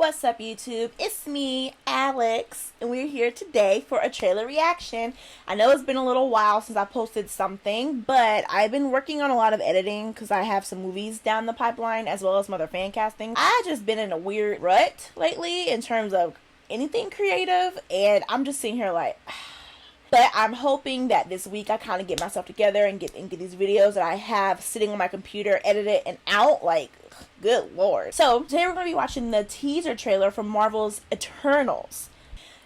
What's up, YouTube? It's me, Alex, and we're here today for a trailer reaction. I know it's been a little while since I posted something, but I've been working on a lot of editing because I have some movies down the pipeline as well as some other fan castings. I've just been in a weird rut lately in terms of anything creative, and I'm just sitting here like... But I'm hoping that this week I kind of get myself together and get these videos that I have sitting on my computer, edited and out, like, good lord. So today we're going to be watching the teaser trailer for Marvel's Eternals.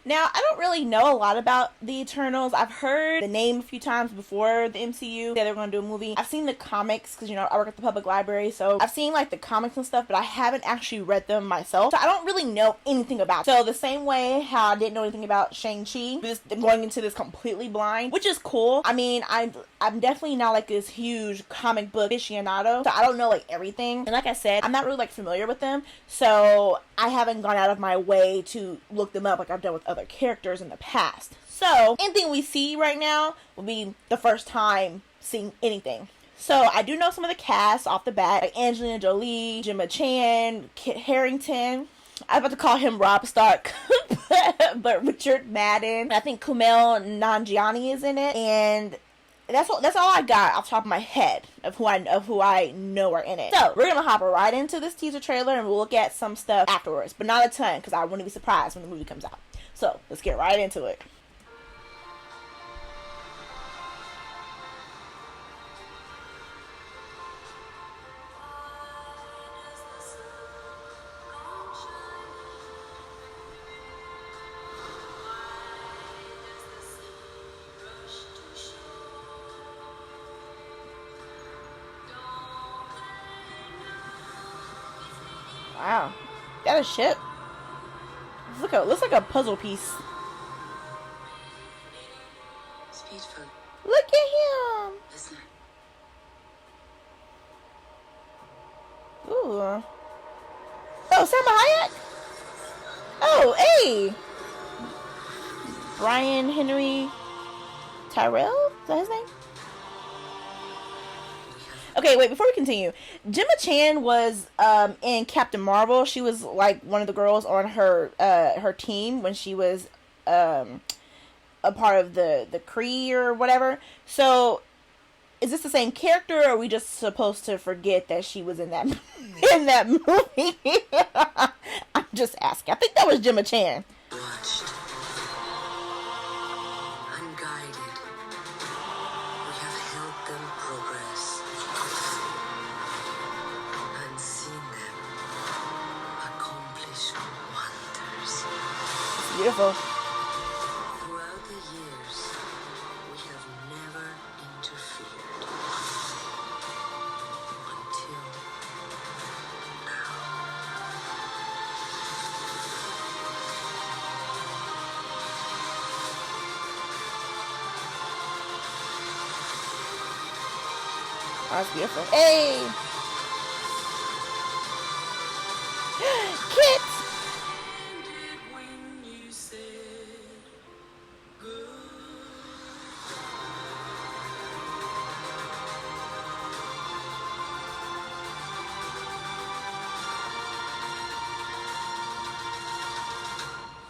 Now, I don't really know a lot about the Eternals. I've heard the name a few times before the MCU. They're going to do a movie. I've seen the comics because, you know, I work at the public library. So I've seen, like, the comics and stuff, but I haven't actually read them myself. So I don't really know anything about them. So the same way how I didn't know anything about Shang-Chi, just going into this completely blind, which is cool. I mean, I'm definitely not, like, this huge comic book aficionado. So I don't know, like, everything. And like I said, I'm not really, like, familiar with them. So I haven't gone out of my way to look them up like I've done with other characters in the past. So anything we see right now will be the first time seeing anything. So I do know some of the cast off the bat, like Angelina Jolie, Gemma Chan, Kit Harington. I was about to call him Rob Stark, but Richard Madden. I think Kumail Nanjiani is in it, and that's all I got off the top of my head of who I know are in it. So we're gonna hop right into this teaser trailer and we'll look at some stuff afterwards, but not a ton because I want to be surprised when the movie comes out. So let's get right into it. Wow, that a ship? Looks like a puzzle piece. Speedful. Look at him. Listen. Ooh. Oh, Salma Hayek? Oh, hey. Brian Henry Tyrell? Is that his name? Okay, wait, before we continue, Gemma Chan was in Captain Marvel. She was like one of the girls on her team when she was a part of the Kree or whatever. So is this the same character, or are we just supposed to forget that she was in that in that movie? I'm just asking. I think that was Gemma Chan. Watched. Unguided. We have helped them progress. And seen them accomplish wonders. It's beautiful. Throughout the years, we have never interfered. Until now. Oh, that's beautiful. Hey! Kit!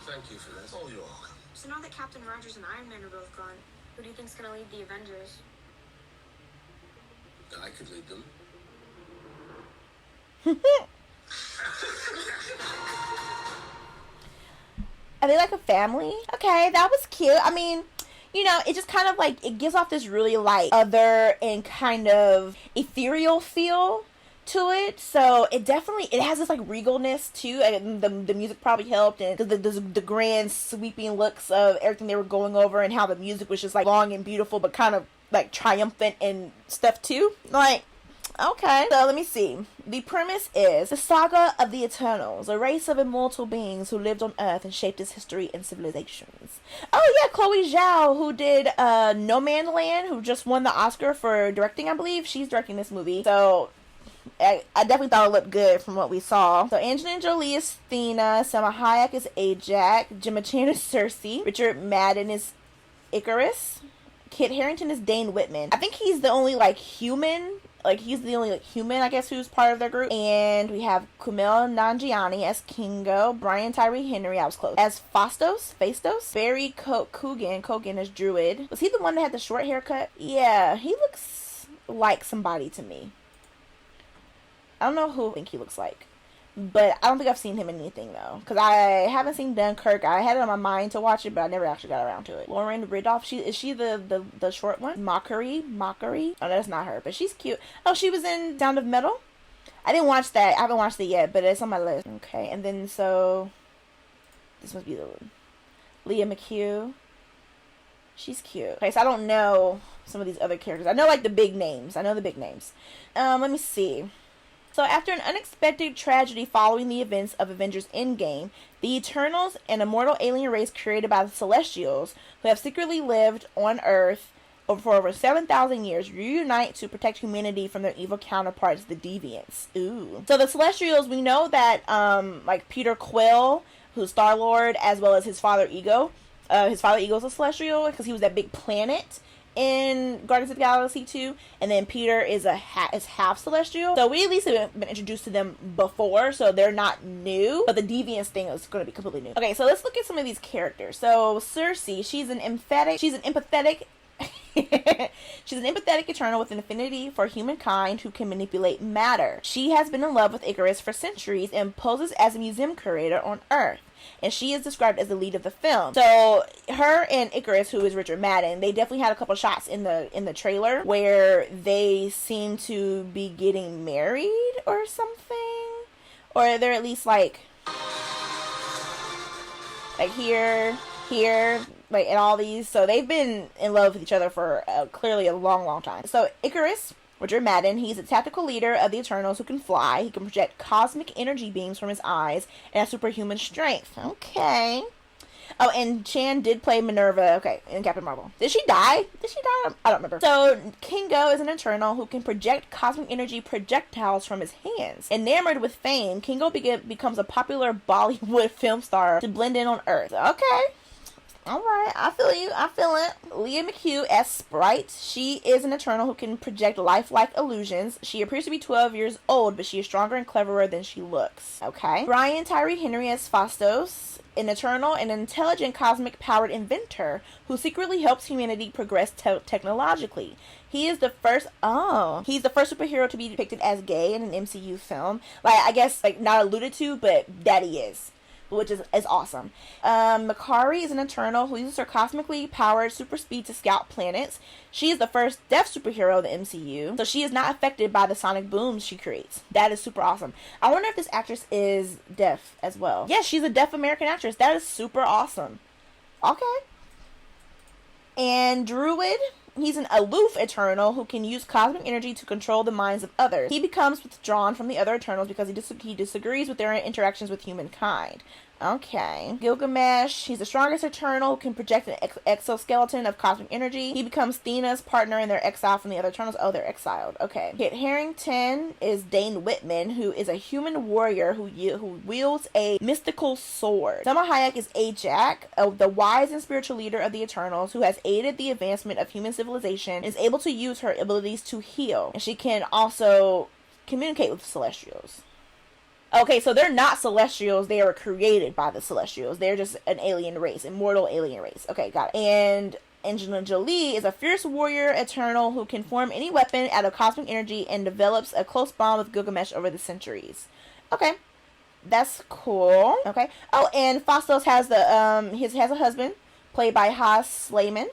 Thank you for this. Oh, you're welcome. So now that Captain Rogers and Iron Man are both gone, who do you think's gonna lead the Avengers? I could lead them. Are they like a family? Okay, that was cute. I mean, you know, it just kind of like, it gives off this really like other and kind of ethereal feel to it. So it has this like regalness too, and the music probably helped, and the grand sweeping looks of everything they were going over, and how the music was just like long and beautiful but kind of like triumphant and stuff too. Like, okay, so let me see. The premise is the saga of the Eternals, a race of immortal beings who lived on Earth and shaped its history and civilizations. Oh yeah, Chloe Zhao, who did No Man's Land, who just won the Oscar for directing, I believe. She's directing this movie. So I definitely thought it looked good from what we saw. So Angelina Jolie is Thena, Salma Hayek is Ajax, Gemma Chan is Cersei, Richard Madden is Icarus, Kit Harington is Dane Whitman. I think he's the only like human like he's the only like human, I guess, who's part of their group. And we have Kumail Nanjiani as Kingo, Brian Tyree Henry, I was close, as Fastos, Barry Cogan as Druid. Was he the one that had the short haircut? Yeah, he looks like somebody to me. I don't know who I think he looks like, but I don't think I've seen him in anything though, because I haven't seen Dunkirk. I had it on my mind to watch it, but I never actually got around to it. Lauren Ridolph, is she the short one? Mockery. Oh, that's not her, but she's cute. Oh, she was in Sound of Metal. I didn't watch that. I haven't watched it yet, but it's on my list. Okay, and then so this must be the Leah McHugh. She's cute. Okay, so I don't know some of these other characters. I know like the big names. Let me see. So after an unexpected tragedy following the events of Avengers Endgame, the Eternals, an immortal alien race created by the Celestials, who have secretly lived on Earth for over 7,000 years, reunite to protect humanity from their evil counterparts, the Deviants. Ooh. So the Celestials, we know that, like Peter Quill, who's Star-Lord, as well as his father Ego. His father Ego's a Celestial because he was that big planet in Guardians of the Galaxy 2, and then Peter is half Celestial. So we at least have been introduced to them before, so they're not new, but the Deviants thing is going to be completely new. Okay, so let's look at some of these characters. So Cersei, she's an empathetic she's an empathetic Eternal with an affinity for humankind who can manipulate matter. She has been in love with Icarus for centuries and poses as a museum curator on Earth. And she is described as the lead of the film. So her and Icarus, who is Richard Madden, they definitely had a couple shots in the trailer where they seem to be getting married or something, or they're at least like here, like in all these. So they've been in love with each other for clearly a long time. So Icarus, Richard Madden, he's a tactical leader of the Eternals who can fly. He can project cosmic energy beams from his eyes and has superhuman strength. Okay. Oh, and Chan did play Minerva, okay, in Captain Marvel. Did she die? I don't remember. So, Kingo is an Eternal who can project cosmic energy projectiles from his hands. Enamored with fame, Kingo becomes a popular Bollywood film star to blend in on Earth. Okay. Alright, I feel you. I feel it. Leah McHugh as Sprite. She is an Eternal who can project lifelike illusions. She appears to be 12 years old, but she is stronger and cleverer than she looks. Okay. Brian Tyree Henry as Fastos, an Eternal, an intelligent cosmic-powered inventor who secretly helps humanity progress technologically. He is the first superhero to be depicted as gay in an MCU film. Like, I guess, like, not alluded to, but that he is, which is awesome. Makari is an Eternal who uses her cosmically powered super speed to scout planets. She is the first deaf superhero of the MCU, so she is not affected by the sonic booms she creates. That is super awesome. I wonder if this actress is deaf as well. Yes, she's a deaf American actress. That is super awesome. Okay. And Druid, he's an aloof Eternal who can use cosmic energy to control the minds of others. He becomes withdrawn from the other Eternals because he disagrees with their interactions with humankind. Okay. Gilgamesh, he's the strongest Eternal who can project an exoskeleton of cosmic energy. He becomes Thena's partner in their exile from the other Eternals. Oh, they're exiled. Okay. Kit Harington is Dane Whitman, who is a human warrior who wields a mystical sword. Selma Hayek is Ajak, the wise and spiritual leader of the Eternals, who has aided the advancement of human civilization and is able to use her abilities to heal. And she can also communicate with Celestials. Okay, so they're not Celestials. They are created by the Celestials. They're just an alien race, immortal alien race. Okay, got it. And Angelina Jolie is a fierce warrior Eternal who can form any weapon out of cosmic energy and develops a close bond with Gilgamesh over the centuries. Okay, that's cool. Okay. Oh, and Fastos has has a husband played by Haas Slayman.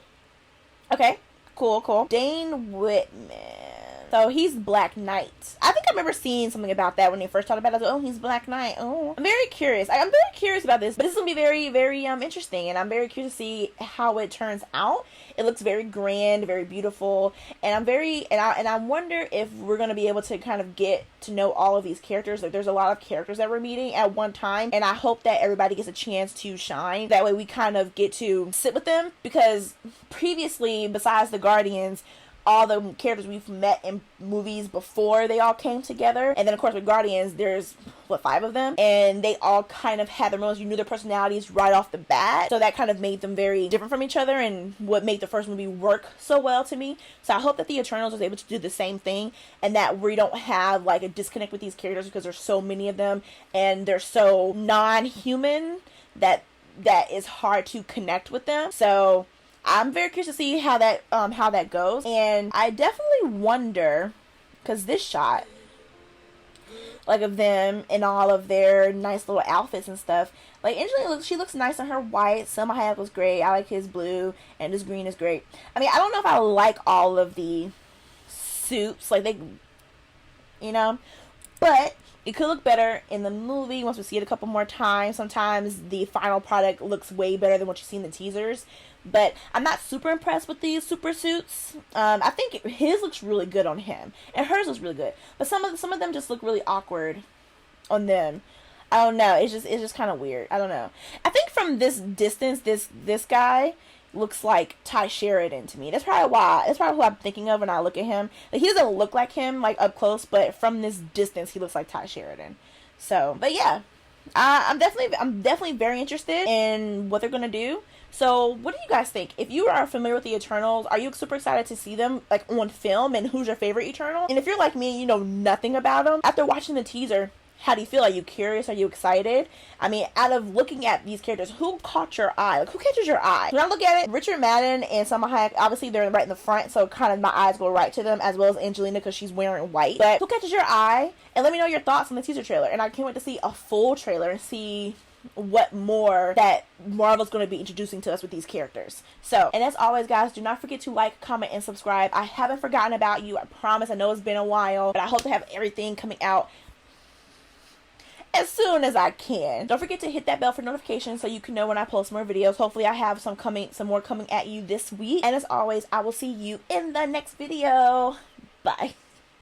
Okay, cool. Dane Whitman. So he's Black Knight. I think I remember seeing something about that when they first talked about it. I was like, oh, he's Black Knight. Oh, I'm very curious. I'm very curious about this, but this is gonna be very, very interesting, and I'm very curious to see how it turns out. It looks very grand, very beautiful, and I wonder if we're gonna be able to kind of get to know all of these characters. Like, there's a lot of characters that we're meeting at one time, and I hope that everybody gets a chance to shine. That way, we kind of get to sit with them, because previously, besides the Guardians, all the characters we've met in movies before they all came together. And then of course with Guardians, there's 5 of them, and they all kind of had their moments. You knew their personalities right off the bat, so that kind of made them very different from each other, and what made the first movie work so well to me. So I hope that the Eternals was able to do the same thing, and that we don't have like a disconnect with these characters because there's so many of them and they're so non-human that is hard to connect with them. So I'm very curious to see how that goes. And I definitely wonder, because this shot, like, of them in all of their nice little outfits and stuff, like, Angelina, she looks nice in her white. Salma Hayek was great. I like his blue, and his green is great. I mean, I don't know if I like all of the suits, like, they, you know, but it could look better in the movie once we see it a couple more times. Sometimes the final product looks way better than what you see in the teasers. But I'm not super impressed with these super suits. I think his looks really good on him, and hers looks really good. But some of them just look really awkward on them. I don't know. It's just kind of weird. I don't know. I think from this distance, this guy looks like Ty Sheridan to me. That's probably who I'm thinking of when I look at him. Like, he doesn't look like him like up close, but from this distance, he looks like Ty Sheridan. So, but yeah, I'm definitely very interested in what they're gonna do. So, what do you guys think? If you are familiar with the Eternals, are you super excited to see them like on film? And who's your favorite Eternal? And if you're like me and you know nothing about them, after watching the teaser, how do you feel? Are you curious? Are you excited? I mean, out of looking at these characters, who caught your eye? Like, who catches your eye? When I look at it, Richard Madden and Salma Hayek, obviously they're right in the front, so kind of my eyes go right to them, as well as Angelina because she's wearing white. But who catches your eye? And let me know your thoughts on the teaser trailer. And I can't wait to see a full trailer and see what more that Marvel's going to be introducing to us with these characters. So, and as always, guys, do not forget to like, comment, and subscribe. I haven't forgotten about you. I promise. I know it's been a while, but I hope to have everything coming out as soon as I can. Don't forget to hit that bell for notifications so you can know when I post more videos. Hopefully I have some more coming at you this week. And as always, I will see you in the next video. Bye.